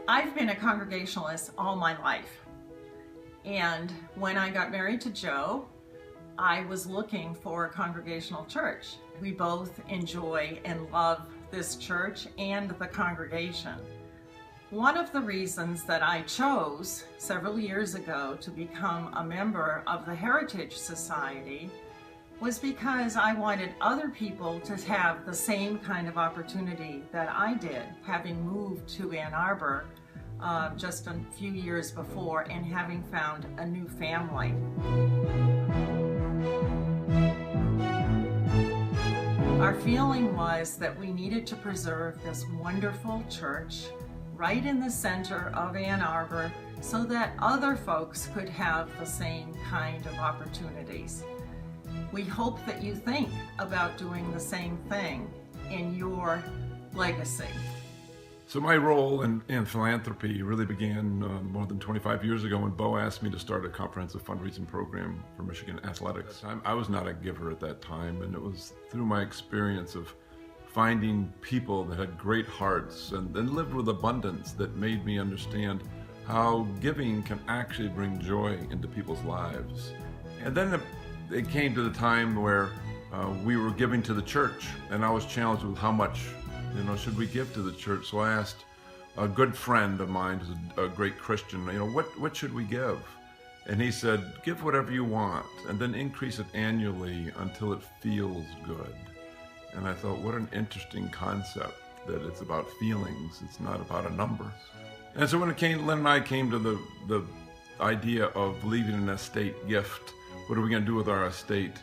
I've been a Congregationalist all my life. And when I got married to Joe, I was looking for a Congregational church. We both enjoy and love this church and the congregation. One of the reasons that I chose several years ago to become a member of the Heritage Society was because I wanted other people to have the same kind of opportunity that I did, having moved to Ann Arbor just a few years before and having found a new family. Our feeling was that we needed to preserve this wonderful church right in the center of Ann Arbor so that other folks could have the same kind of opportunities. We hope that you think about doing the same thing in your legacy. So my role in philanthropy really began more than 25 years ago when Bo asked me to start a comprehensive fundraising program for Michigan athletics. I was not a giver at that time, and it was through my experience of finding people that had great hearts and lived with abundance that made me understand how giving can actually bring joy into people's lives. And then it came to the time where we were giving to the church, and I was challenged with how much should we give to the church? So I asked a good friend of mine, who's a great Christian, what should we give? And he said, give whatever you want, and then increase it annually until it feels good. And I thought, what an interesting concept, that it's about feelings, it's not about a number. And so when Lynn and I came to the idea of leaving an estate gift, what are we going to do with our estate?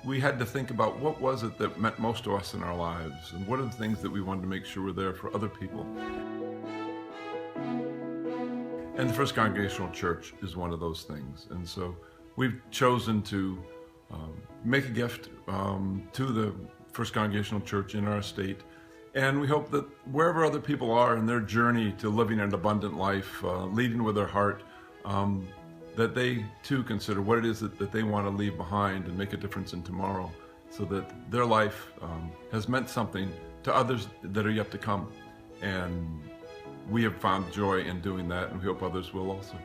We had to think about what was it that meant most to us in our lives, and what are the things that we wanted to make sure were there for other people. And the First Congregational Church is one of those things. And so we've chosen to make a gift to the First Congregational Church in our estate. And we hope that wherever other people are in their journey to living an abundant life, leading with their heart, that they too consider what it is that they want to leave behind and make a difference in tomorrow, so that their life has meant something to others that are yet to come. And we have found joy in doing that, and we hope others will also.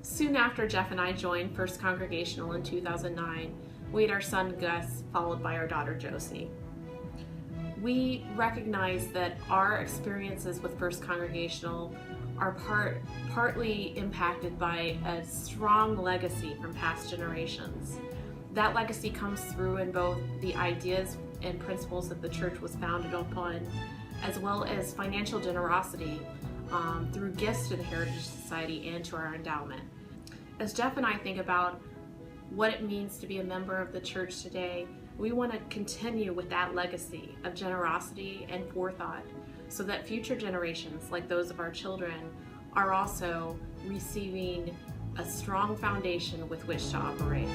Soon after Jeff and I joined First Congregational in 2009, we had our son Gus, followed by our daughter Josie. We recognize that our experiences with First Congregational are partly impacted by a strong legacy from past generations. That legacy comes through in both the ideas and principles that the church was founded upon, as well as financial generosity through gifts to the Heritage Society and to our endowment. As Jeff and I think about what it means to be a member of the church today, we want to continue with that legacy of generosity and forethought, so that future generations, like those of our children, are also receiving a strong foundation with which to operate.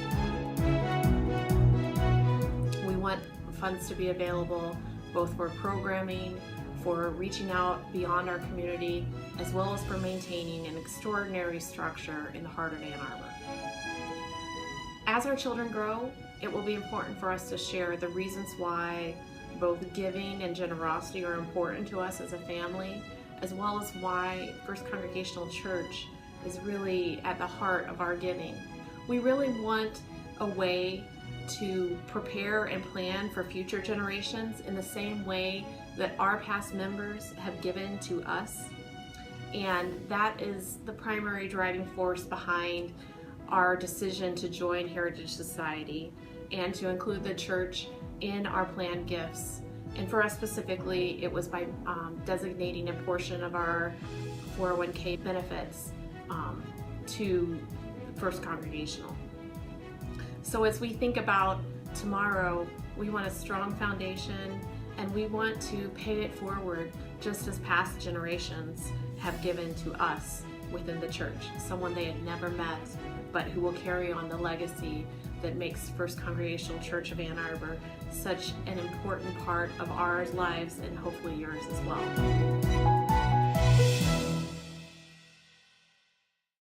We want funds to be available both for programming, for reaching out beyond our community, as well as for maintaining an extraordinary structure in the heart of Ann Arbor. As our children grow, it will be important for us to share the reasons why both giving and generosity are important to us as a family, as well as why First Congregational Church is really at the heart of our giving. We really want a way to prepare and plan for future generations in the same way that our past members have given to us. And that is the primary driving force behind our decision to join Heritage Society and to include the church in our planned gifts. And for us specifically, it was by designating a portion of our 401k benefits to First Congregational. So as we think about tomorrow, we want a strong foundation, and we want to pay it forward just as past generations have given to us within the church, someone they had never met, but who will carry on the legacy that makes First Congregational Church of Ann Arbor such an important part of our lives, and hopefully yours as well.